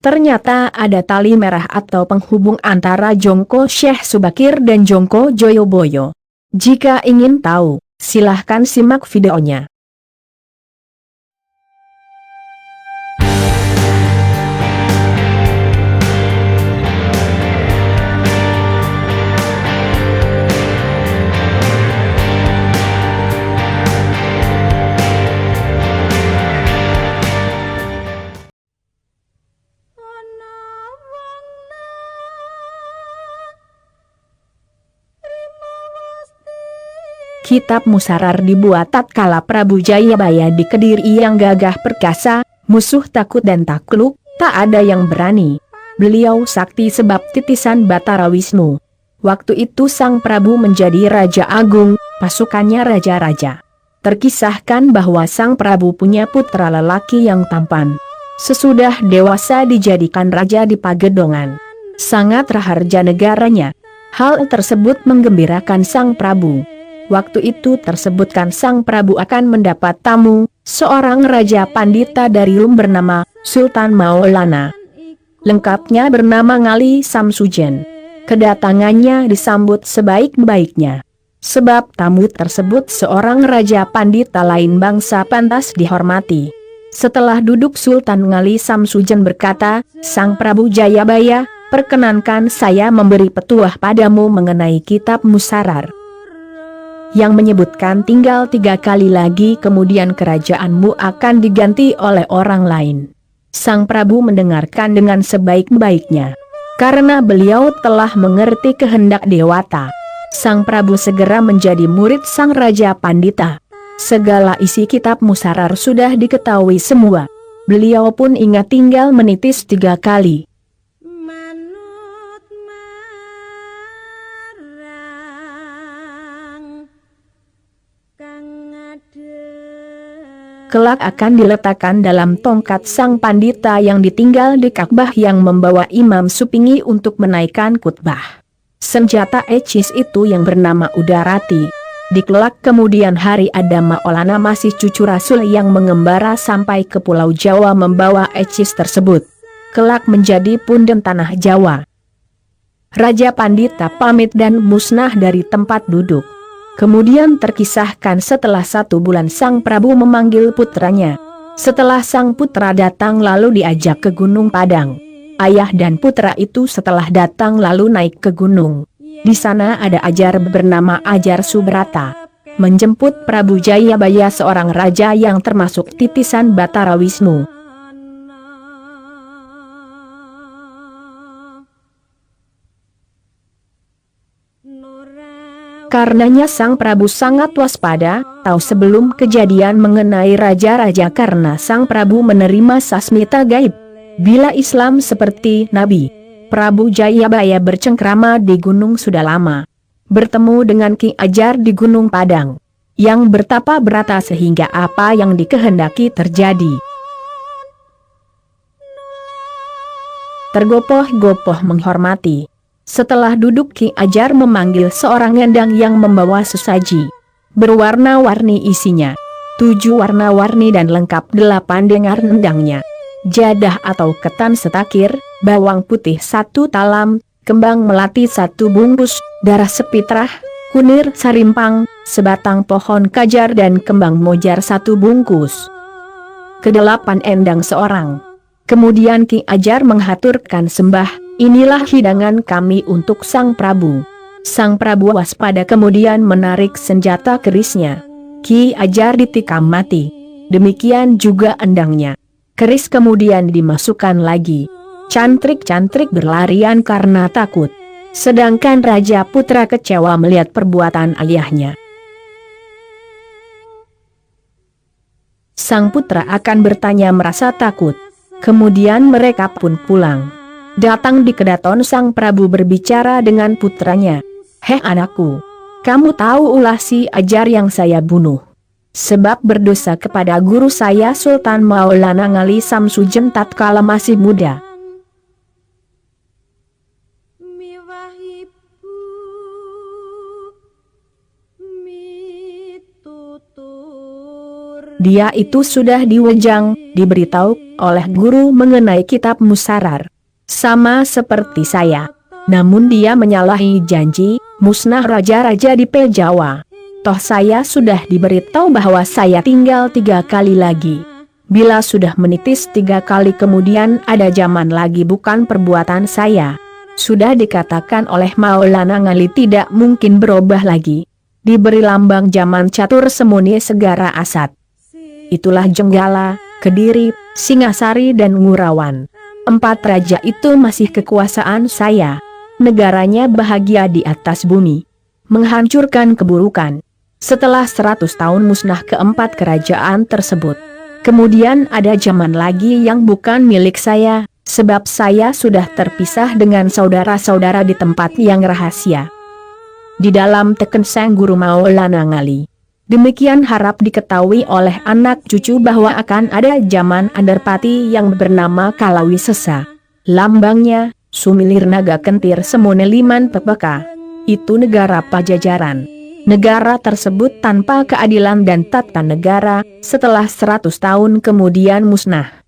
Ternyata ada tali merah atau penghubung antara Jongko Syekh Subakir dan Jongko Joyoboyo. Jika ingin tahu, silahkan simak videonya. Kitab Musarar dibuat tatkala Prabu Jayabaya di Kediri yang gagah perkasa, musuh takut dan takluk, tak ada yang berani. Beliau sakti sebab titisan Batara Wisnu. Waktu itu Sang Prabu menjadi Raja Agung, pasukannya raja-raja. Terkisahkan bahwa Sang Prabu punya putra lelaki yang tampan. Sesudah dewasa dijadikan raja di Pagedongan. Sangat raharja negaranya. Hal tersebut menggembirakan Sang Prabu. Waktu itu tersebutkan Sang Prabu akan mendapat tamu, seorang raja pandita dari Lum bernama Sultan Maulana. Lengkapnya bernama Ngali Samsujen. Kedatangannya disambut sebaik-baiknya. Sebab tamu tersebut seorang raja pandita lain bangsa pantas dihormati. Setelah duduk Sultan Ngali Samsujen berkata, "Sang Prabu Jayabaya, perkenankan saya memberi petuah padamu mengenai kitab Musarar. Yang menyebutkan tinggal 3 kali lagi kemudian kerajaanmu akan diganti oleh orang lain." Sang Prabu mendengarkan dengan sebaik-baiknya. Karena beliau telah mengerti kehendak Dewata, Sang Prabu segera menjadi murid Sang Raja Pandita. Segala isi kitab Musarar sudah diketahui semua. Beliau pun ingat tinggal menitis 3 kali. Kelak akan diletakkan dalam tongkat sang pandita yang ditinggal di Ka'bah yang membawa Imam Supingi untuk menaikkan khutbah. Senjata ecis itu yang bernama Udarati. Di kelak kemudian hari ada Maulana masih cucu Rasul yang mengembara sampai ke Pulau Jawa membawa ecis tersebut. Kelak menjadi punden tanah Jawa. Raja Pandita pamit dan musnah dari tempat duduk. Kemudian terkisahkan setelah 1 bulan Sang Prabu memanggil putranya. Setelah sang putra datang lalu diajak ke Gunung Padang. Ayah dan putra itu setelah datang lalu naik ke gunung. Di sana ada Ajar bernama Ajar Subrata. Menjemput Prabu Jayabaya seorang raja yang termasuk titisan Batara Wisnu. Karenanya Sang Prabu sangat waspada, tahu sebelum kejadian mengenai raja-raja karena Sang Prabu menerima sasmita gaib. Bila Islam seperti Nabi, Prabu Jayabaya bercengkrama di gunung sudah lama. Bertemu dengan Ki Ajar di Gunung Padang. Yang bertapa berata sehingga apa yang dikehendaki terjadi. Tergopoh-gopoh menghormati. Setelah duduk Ki Ajar memanggil seorang endang yang membawa sesaji. Berwarna-warni isinya. 7 warna-warni dan lengkap 8 dengar endangnya. Jadah atau ketan setakir, bawang putih 1 talam, kembang melati 1 bungkus, darah sepitrah, kunir sarimpang, sebatang pohon kajar dan kembang mojar 1 bungkus. Ke-8 endang seorang. Kemudian Ki Ajar menghaturkan sembah. "Inilah hidangan kami untuk Sang Prabu." Sang Prabu waspada kemudian menarik senjata kerisnya. Ki Ajar ditikam mati. Demikian juga endangnya. Keris kemudian dimasukkan lagi. Cantrik-cantrik berlarian karena takut. Sedangkan Raja Putra kecewa melihat perbuatan ayahnya. Sang putra akan bertanya merasa takut. Kemudian mereka pun pulang. Datang di kedaton Sang Prabu berbicara dengan putranya. "Heh anakku, kamu tahu ulah si Ajar yang saya bunuh? Sebab berdosa kepada guru saya Sultan Maulana Ngali Samsujen tatkala masih muda." Dia itu sudah diwejang, diberitahu oleh guru mengenai kitab Musarar. Sama seperti saya. Namun dia menyalahi janji, musnah raja-raja di Jawa. Toh saya sudah diberitahu bahwa saya tinggal 3 kali lagi. Bila sudah menitis 3 kali kemudian ada zaman lagi bukan perbuatan saya. Sudah dikatakan oleh Maulana Ngali tidak mungkin berubah lagi. Diberi lambang zaman catur semuni segara asat. Itulah Jenggala, Kediri, Singasari dan Ngurawan. 4 raja itu masih kekuasaan saya. Negaranya bahagia di atas bumi. Menghancurkan keburukan. Setelah 100 tahun musnah keempat kerajaan tersebut. Kemudian ada zaman lagi yang bukan milik saya, sebab saya sudah terpisah dengan saudara-saudara di tempat yang rahasia. Di dalam teken sang guru Maulana Ngali. Demikian harap diketahui oleh anak cucu bahwa akan ada zaman Andarpati yang bernama Kalawi Sesa. Lambangnya, Sumilir Naga Kentir Semone Liman Pepeka. Itu negara Pajajaran. Negara tersebut tanpa keadilan dan tata negara, setelah 100 tahun kemudian musnah.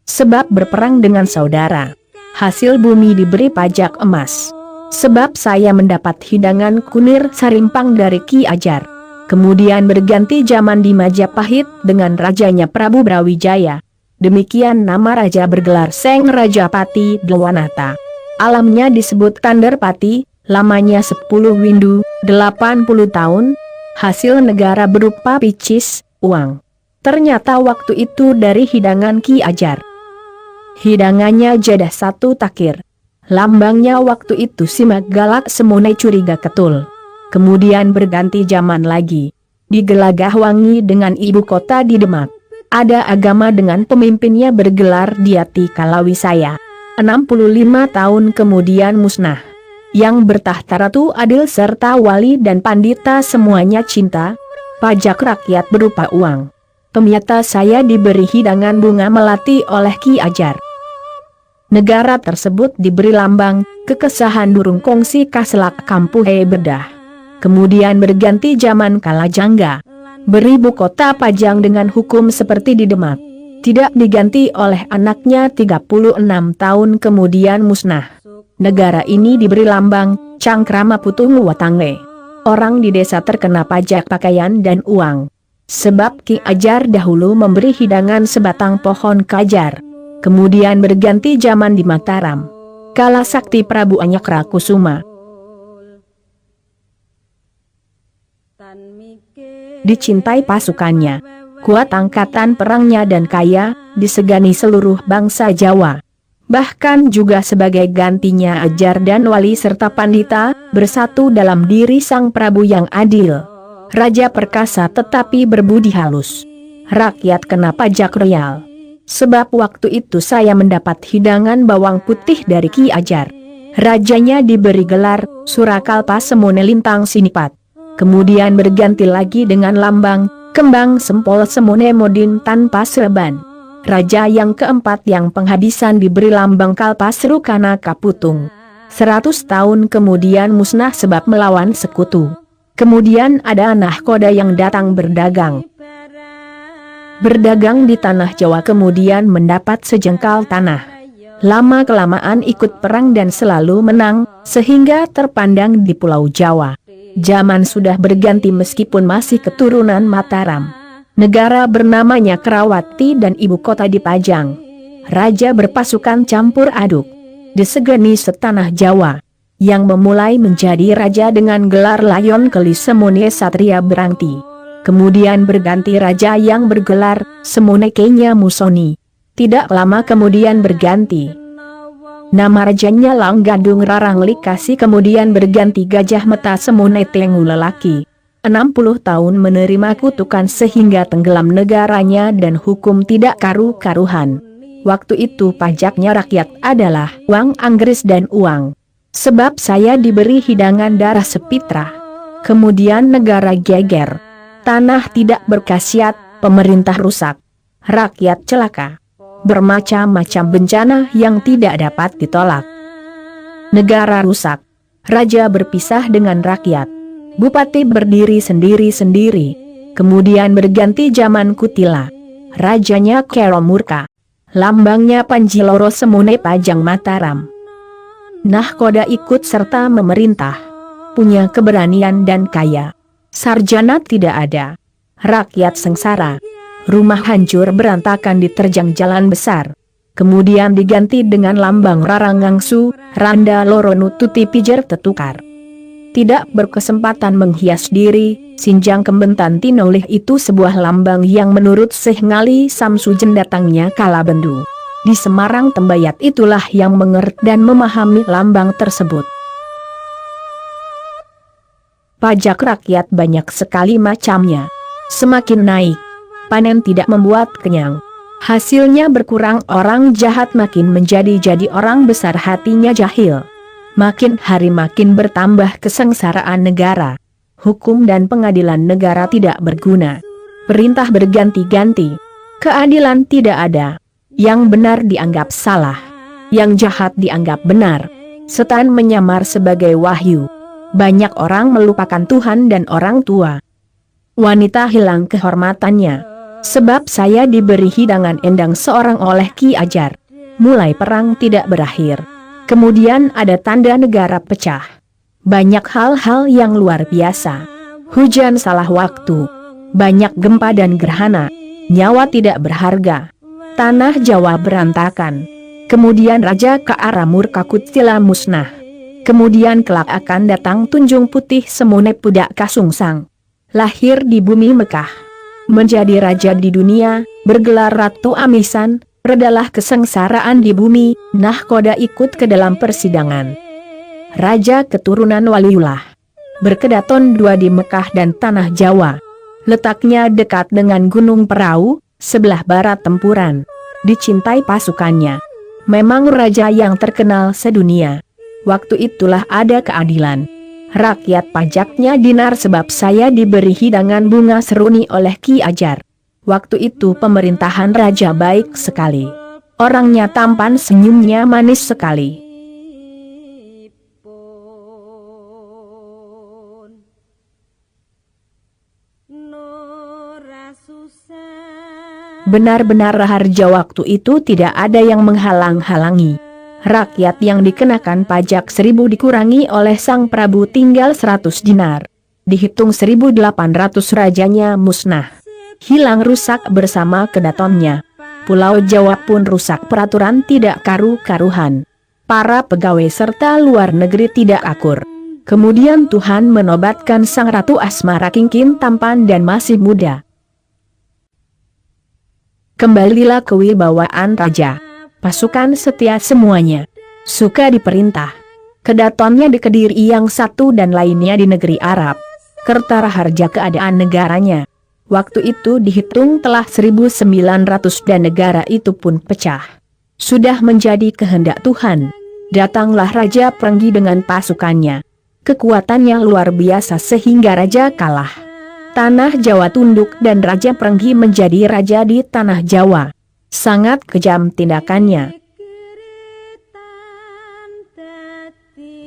Sebab berperang dengan saudara. Hasil bumi diberi pajak emas. Sebab saya mendapat hidangan kunir sarimpang dari Ki Ajar. Kemudian berganti zaman di Majapahit dengan rajanya Prabu Brawijaya. Demikian nama raja bergelar Seng Rajapati Dwawanata. Alamnya disebut Tandarpati, lamanya 10 windu, 80 tahun. Hasil negara berupa picis, uang. Ternyata waktu itu dari hidangan Ki Ajar. Hidangannya jadah 1 takir. Lambangnya waktu itu simak galak semune curiga ketul. Kemudian berganti zaman lagi. Di Gelagahwangi dengan ibu kota di Demak. Ada agama dengan pemimpinnya bergelar Diati Kalawi saya. 65 tahun kemudian musnah. Yang bertahta Ratu Adil serta wali dan pandita semuanya cinta. Pajak rakyat berupa uang. Pemyata saya diberi hidangan bunga melati oleh Ki Ajar. Negara tersebut diberi lambang kekesahan durung kongsi kaselak kampuhe bedah. Kemudian berganti zaman Kalajengga. Beribu kota Pajang dengan hukum seperti di Demak. Tidak diganti oleh anaknya 36 tahun kemudian musnah. Negara ini diberi lambang Cangkrama Putung Watange. Orang di desa terkena pajak pakaian dan uang. Sebab Ki Ajar dahulu memberi hidangan sebatang pohon kajar. Kemudian berganti zaman di Mataram. Kala sakti Prabu Anyakrakusuma. Dicintai pasukannya, kuat angkatan perangnya dan kaya, disegani seluruh bangsa Jawa. Bahkan juga sebagai gantinya Ajar dan wali serta pandita, bersatu dalam diri sang Prabu yang adil. Raja perkasa tetapi berbudi halus. Rakyat kena pajak real. Sebab waktu itu saya mendapat hidangan bawang putih dari Ki Ajar. Rajanya diberi gelar Surakalpa Semone Lintang Sinipat. Kemudian berganti lagi dengan lambang Kembang Sempol Semone Modin tanpa Seban. Raja yang keempat yang penghabisan diberi lambang Kalpasru Kana Kaputung. 100 tahun kemudian musnah sebab melawan sekutu. Kemudian ada nahkoda yang datang berdagang. Berdagang di tanah Jawa kemudian mendapat sejengkal tanah. Lama-kelamaan ikut perang dan selalu menang, sehingga terpandang di Pulau Jawa. Zaman sudah berganti meskipun masih keturunan Mataram. Negara bernamanya Kerawati dan ibu kota di Pajang. Raja berpasukan campur aduk. Disegani setanah Jawa. Yang memulai menjadi raja dengan gelar Layon Kelis Semone Satria Berangti. Kemudian berganti raja yang bergelar Semone Kenya Musoni. Tidak lama kemudian berganti nama rajanya Langgadung Rarang Likasi, kemudian berganti Gajah Meta Semone Tengu Lelaki. 60 tahun menerima kutukan sehingga tenggelam negaranya dan hukum tidak karu-karuhan. Waktu itu pajaknya rakyat adalah uang Inggris dan uang. Sebab saya diberi hidangan darah sepitra. Kemudian negara geger. Tanah tidak berkhasiat, pemerintah rusak. Rakyat celaka. Bermacam-macam bencana yang tidak dapat ditolak. Negara rusak. Raja berpisah dengan rakyat. Bupati berdiri sendiri-sendiri. Kemudian berganti zaman Kutila. Rajanya Kero Murka. Lambangnya Panjiloro Semune Pajang Mataram. Nahkoda ikut serta memerintah. Punya keberanian dan kaya. Sarjana tidak ada. Rakyat sengsara. Rumah hancur berantakan diterjang jalan besar. Kemudian diganti dengan lambang Rarangangsu, Randa Loronu Tuti Pijar Tetukar. Tidak berkesempatan menghias diri, Sinjang Kembentan Tinolih itu sebuah lambang yang menurut Syekh Ngali Samsujen datangnya kala bendu. Di Semarang Tembayat itulah yang mengerti dan memahami lambang tersebut. Pajak rakyat banyak sekali macamnya. Semakin naik, panen tidak membuat kenyang. Hasilnya berkurang, orang jahat makin menjadi orang besar hatinya jahil. Makin hari makin bertambah kesengsaraan negara. Hukum dan pengadilan negara tidak berguna. Perintah berganti-ganti. Keadilan tidak ada. Yang benar dianggap salah. Yang jahat dianggap benar. Setan menyamar sebagai wahyu. Banyak orang melupakan Tuhan dan orang tua. Wanita hilang kehormatannya. Sebab saya diberi hidangan endang seorang oleh Ki Ajar. Mulai perang tidak berakhir. Kemudian ada tanda negara pecah. Banyak hal-hal yang luar biasa. Hujan salah waktu. Banyak gempa dan gerhana. Nyawa tidak berharga. Tanah Jawa berantakan. Kemudian Raja Kaara Murka Kutila musnah. Kemudian kelak akan datang Tunjung Putih Semune Pudak Kasungsang. Lahir di bumi Mekah. Menjadi raja di dunia, bergelar Ratu Amisan, redalah kesengsaraan di bumi. Nahkoda ikut ke dalam persidangan. Raja keturunan Waliullah. Berkedaton dua di Mekah dan Tanah Jawa. Letaknya dekat dengan Gunung Perahu, sebelah barat tempuran. Dicintai pasukannya. Memang raja yang terkenal sedunia. Waktu itulah ada keadilan. Rakyat pajaknya dinar sebab saya diberi hidangan bunga seruni oleh Ki Ajar. Waktu itu pemerintahan raja baik sekali. Orangnya tampan, senyumnya manis sekali. Benar-benar raharja waktu itu tidak ada yang menghalang-halangi. Rakyat yang dikenakan pajak 1000 dikurangi oleh Sang Prabu tinggal 100 dinar. Dihitung 1800 rajanya musnah. Hilang rusak bersama kedatonnya. Pulau Jawa pun rusak, peraturan tidak karu-karuhan. Para pegawai serta luar negeri tidak akur. Kemudian Tuhan menobatkan Sang Ratu Asmara Kingkin tampan dan masih muda. Kembalilah kewibawaan raja. Pasukan setia semuanya. Suka diperintah. Kedatonnya di Kediri yang satu dan lainnya di negeri Arab. Kertaraharja keadaan negaranya. Waktu itu dihitung telah 1900 dan negara itu pun pecah. Sudah menjadi kehendak Tuhan. Datanglah Raja Prenggi dengan pasukannya. Kekuatannya luar biasa sehingga raja kalah. Tanah Jawa tunduk dan Raja Prenggi menjadi raja di Tanah Jawa. Sangat kejam tindakannya.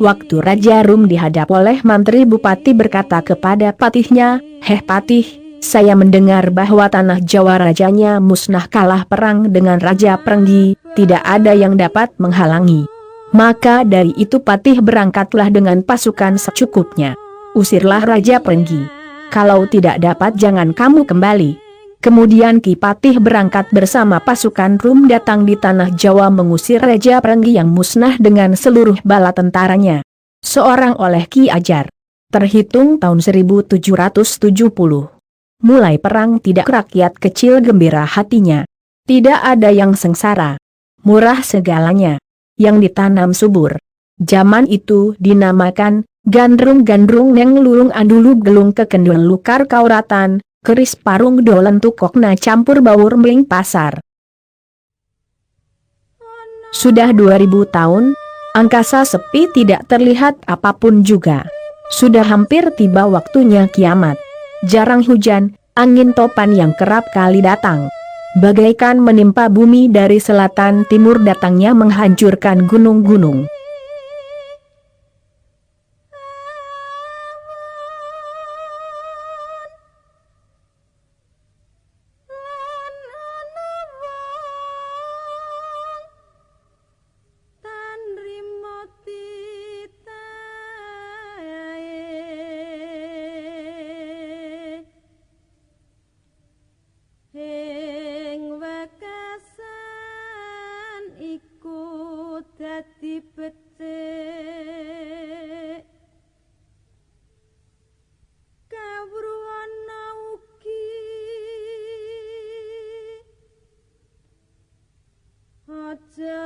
Waktu Raja Rum dihadap oleh Mantri Bupati berkata kepada patihnya, "Heh Patih, saya mendengar bahwa Tanah Jawa rajanya musnah kalah perang dengan Raja Prenggi, tidak ada yang dapat menghalangi. Maka dari itu Patih berangkatlah dengan pasukan secukupnya. Usirlah Raja Prenggi. Kalau tidak dapat jangan kamu kembali." Kemudian Ki Patih berangkat bersama pasukan Rum datang di Tanah Jawa mengusir Raja Prenggi yang musnah dengan seluruh bala tentaranya. Seorang oleh Ki Ajar. Terhitung tahun 1770. Mulai perang tidak rakyat kecil gembira hatinya. Tidak ada yang sengsara. Murah segalanya. Yang ditanam subur. Zaman itu dinamakan gandrung-gandrung neng lurung andulu gelung kekendul lukar kauratan. Keris parung dolen tukokna campur bawur meling pasar. Sudah 2000 tahun, angkasa sepi tidak terlihat apapun juga. Sudah hampir tiba waktunya kiamat. Jarang hujan, angin topan yang kerap kali datang. Bagaikan menimpa bumi dari selatan timur datangnya menghancurkan gunung-gunung. becik kawruana ugi aja